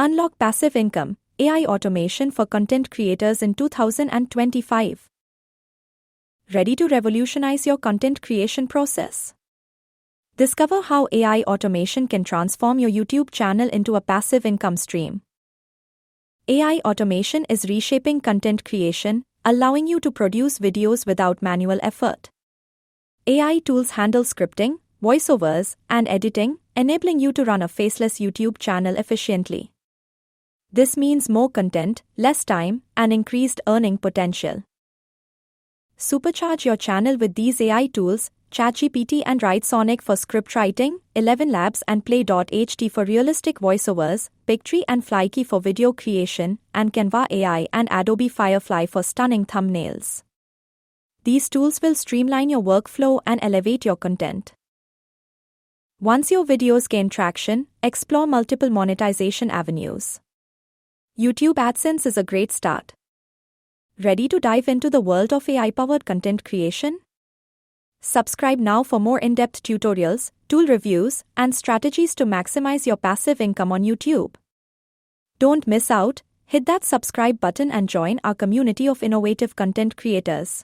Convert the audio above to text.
Unlock passive income, AI automation for content creators in 2025. Ready to revolutionize your content creation process? Discover how AI automation can transform your YouTube channel into a passive income stream. AI automation is reshaping content creation, allowing you to produce videos without manual effort. AI tools handle scripting, voiceovers, and editing, enabling you to run a faceless YouTube channel efficiently. This means more content, less time, and increased earning potential. Supercharge your channel with these AI tools: ChatGPT and WriteSonic for script writing, 11 Labs and Play.ht for realistic voiceovers, Pictree and Flykey for video creation, and Canva AI and Adobe Firefly for stunning thumbnails. These tools will streamline your workflow and elevate your content. Once your videos gain traction, explore multiple monetization avenues. YouTube AdSense is a great start. Ready to dive into the world of AI-powered content creation? Subscribe now for more in-depth tutorials, tool reviews, and strategies to maximize your passive income on YouTube. Don't miss out, hit that subscribe button and join our community of innovative content creators.